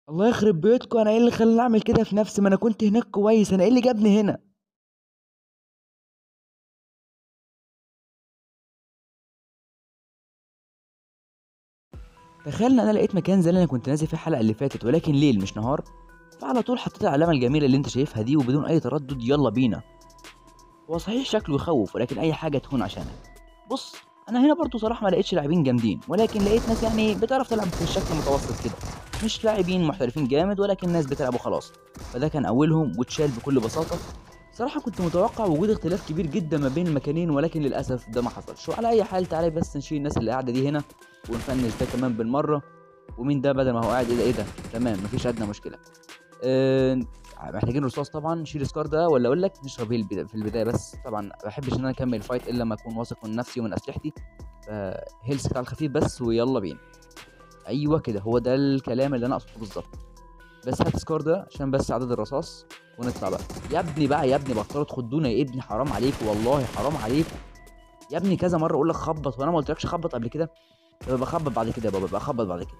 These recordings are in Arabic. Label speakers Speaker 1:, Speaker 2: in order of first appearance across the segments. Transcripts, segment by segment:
Speaker 1: الله يخرب بيتكم، انا ايه اللي خلاني اعمل كده في نفسي؟ ما انا كنت هناك كويس، انا ايه اللي جابني هنا؟ تخيل ان انا لقيت مكان زي اللي انا كنت نازل فيه الحلقه اللي فاتت، ولكن ليل مش نهار. فعلى طول حطيت العلامه الجميله اللي انت شايفها دي، وبدون اي تردد يلا بينا. هو صحيح شكله يخوف، ولكن اي حاجه تكون عشانك. بص، انا هنا برضو صراحه ما لقيتش لاعبين جامدين، ولكن لقيت ناس يعني بتعرف تلعب في الشكل متوسط كده. مش لاعبين محترفين جامد، ولكن ناس بتلعب وخلاص. فده كان اولهم واتشال بكل بساطه. صراحه كنت متوقع وجود اختلاف كبير جدا ما بين المكانين، ولكن للاسف ده ما حصلش. وعلى اي حال تعالى بس نشيل الناس اللي قاعده دي هنا، ونفنش ده كمان بالمره. ومين ده بدل ما هو قاعد؟ ايه ده تمام، مفيش ادنى مشكله. أه. محتاجين رصاص طبعا. نشيل سكار ده ولا اقول لك نشرب هيل في البدايه؟ بس طبعا ما بحبش ان انا اكمل الفايت الا لما اكون واثق من نفسي ومن اسلحتي. هيلث على الخفيف بس، ويلا بينا. ايوه كده، هو ده الكلام اللي انا اقصده بالظبط. بس هات سكار ده عشان بس عدد الرصاص. ونطلع بقى. يا ابني بقى، يا ابني بطلوا تخدونا يا ابني، حرام عليك والله حرام عليك. يا ابني كذا مره اقول لك خبط، وانا ما قلتلكش خبط قبل كده؟ يبقى بخبط بعد كده، يا بابا بخبط بعد كده.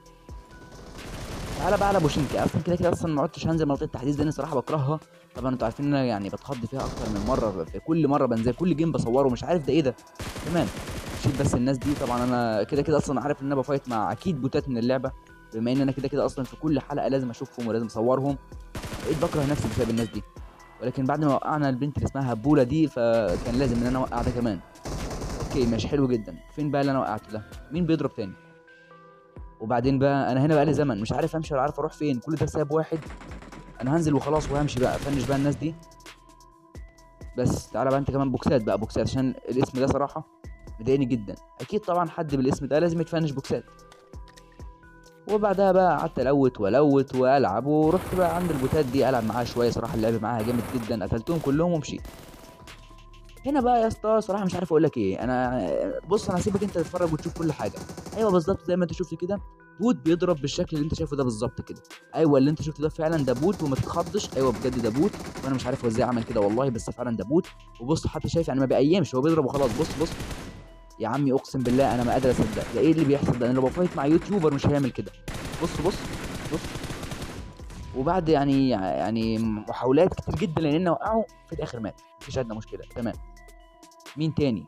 Speaker 1: تعالى بقى على بوشينكي. اصلا كده كده اصلا ما عدتش هنزل منطقه التحديث دي، انا صراحه بكرهها. طبعا انتوا عارفين ان انا يعني بتخض فيها اكتر من مره، في كل مره بنزل كل جيم بصوره، مش عارف ده ايه ده. تمام. شيل بس الناس دي. طبعا انا كده كده اصلا عارف ان انا بفايت مع اكيد بوتات من اللعبه. بما ان انا كده كده اصلا في كل حلقه لازم اشوفهم ولازم اصورهم. بقيت بكره نفسي بسبب الناس دي. ولكن بعد ما وقعنا البنت اللي اسمها بولا دي، فكان لازم ان انا اوقع ده كمان. اوكي ماشي، حلو جدا. فين بقى اللي انا وقعته ده؟ مين بيضرب تاني؟ وبعدين بقى انا هنا بقى لي زمن مش عارف امشي ولا عارف اروح فين، كل ده بسبب واحد. انا هنزل وخلاص وهمشي بقى، افنش بقى الناس دي. بس تعالى بقى انت كمان بوكسات بقى، بوكسات عشان الاسم ده صراحه مضايقني جدا. اكيد طبعا حد بالاسم ده لازم يتفنش بوكسات. وبعدها بقى قعدت الوت والوت والعب، ورحت بقى عند البوتات دي العب معاها شويه. صراحه اللعب معاها جامد جدا، قتلتهم كلهم ومشيت. هنا بقى يا اسطى صراحه مش عارف اقول لك ايه. انا بص، انا هسيبك انت تتفرج وتشوف كل حاجه. ايوه بالظبط زي ما انت شفت كده. بوت بيضرب بالشكل اللي انت شايفه ده بالظبط كده. ايوه اللي انت شفته ده فعلا ده بوت، وما تتخضش. ايوه بجد ده بوت. وانا مش عارف هو ازاي عمل كده والله، بس فعلا ده بوت. وبص حتى شايف يعني ما بيقيمش، هو بيضرب وخلاص. بص بص. يا عمي اقسم بالله انا ما قادر اصدق ده ايه اللي بيحصل ده. انا لو بفايت مع يوتيوبر مش هيعمل كده. بص بص. بص. وبعد يعني محاولات كتير جدا لان اوقعه في الاخر مات. مفيش ادنى مشكله. تمام. مين تاني؟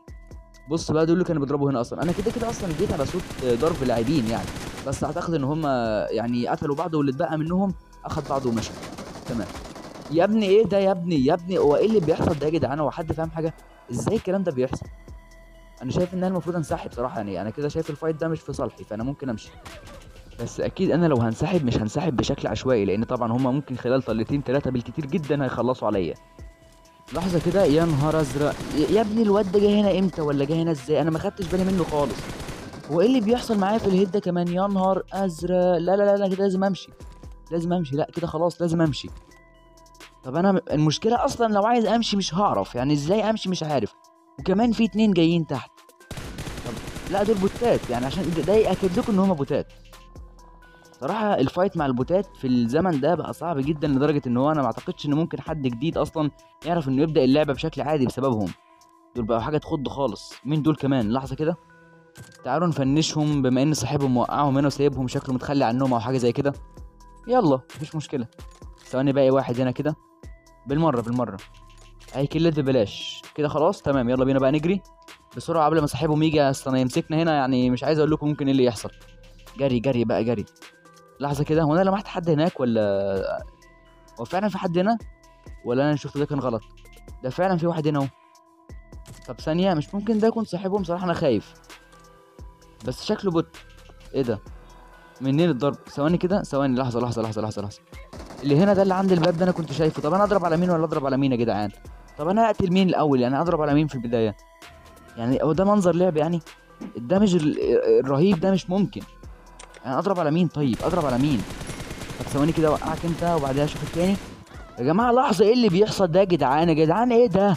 Speaker 1: بص بقى، دول اللي كانوا بيضربوا هنا اصلا. انا كده كده اصلا جيت على صوت ضرب لاعبين يعني. بس اعتقد ان هم يعني قتلوا بعض، واللي اتبقى منهم اخد بعضه ومشى. تمام. يا ابني ايه ده يا ابني يا ابني، هو ايه اللي بيحصل ده يا جدعان؟ هو حد فاهم حاجه؟ ازاي الكلام ده بيحصل؟ انا شايف ان انا المفروض انسحب صراحه. يعني انا كده شايف الفايت ده مش في صالحي، فانا ممكن امشي. بس اكيد انا لو هنسحب مش هنسحب بشكل عشوائي، لان طبعا هم ممكن خلال طلتين ثلاثه بالكتير جدا هيخلصوا عليا. لحظه كده، يا نهار ازرق. يا ابني الواد ده جه هنا امتى ولا جه هنا ازاي؟ انا ما خدتش بالي منه خالص. هو ايه اللي بيحصل معايا في الهيد ده كمان؟ يا نهار ازرق. لا لا لا لا، كده لازم امشي. لازم امشي، لا كده خلاص لازم امشي. طب انا المشكله اصلا لو عايز امشي مش هعرف، يعني ازاي امشي مش عارف. وكمان في اتنين جايين تحت. طب لا دول بوتات، يعني عشان ده ياكد لكم ان هما بوتات. صراحه الفايت مع البوتات في الزمن ده بقى صعب جدا، لدرجه ان هو انا ما اعتقدش ان ممكن حد جديد اصلا يعرف انه يبدا اللعبه بشكل عادي بسببهم. دول بقوا حاجه تخض خالص. مين دول كمان؟ لحظه كده. تعالوا نفنشهم، بما ان صاحبهم موقعهم هنا وسايبهم شكله متخلي عنهم او حاجه زي كده. يلا مفيش مشكله. ثواني باقي واحد هنا كده. بالمره بالمره. اي كيلت ببلاش كده خلاص. تمام يلا بينا بقى نجري بسرعه قبل ما صاحبهم يجي، اصلا يمسكنا هنا. يعني مش عايز اقول لكم ممكن ايه اللي يحصل. جري جري بقى جري. لحظه كده، هو انا لمحت حد هناك ولا؟ هو فعلا في حد هنا ولا انا شفت ده كان غلط؟ ده فعلا في واحد هنا اهو. طب ثانيه، مش ممكن ده يكون صاحبهم؟ صراحه انا خايف. بس شكله بوت. ايه ده؟ منين الضرب؟ ثواني كده ثواني، لحظه لحظه لحظه لحظه لحظه. اللي هنا ده اللي عند الباب ده انا كنت شايفه. طب انا اضرب على مين ولا اضرب على مين يا جدعان؟ طب انا اقتل مين الاول؟ يعني اضرب على مين في البدايه؟ يعني هو ده منظر لعب يعني؟ الدمج الرهيب ده مش ممكن. يعني اضرب على مين؟ طيب اضرب على مين؟ طب ثواني كده اوقعك انت وبعدها اشوف التاني. يا جماعه لحظه، ايه اللي بيحصل ده يا جدعان؟ يا جدعان ايه ده؟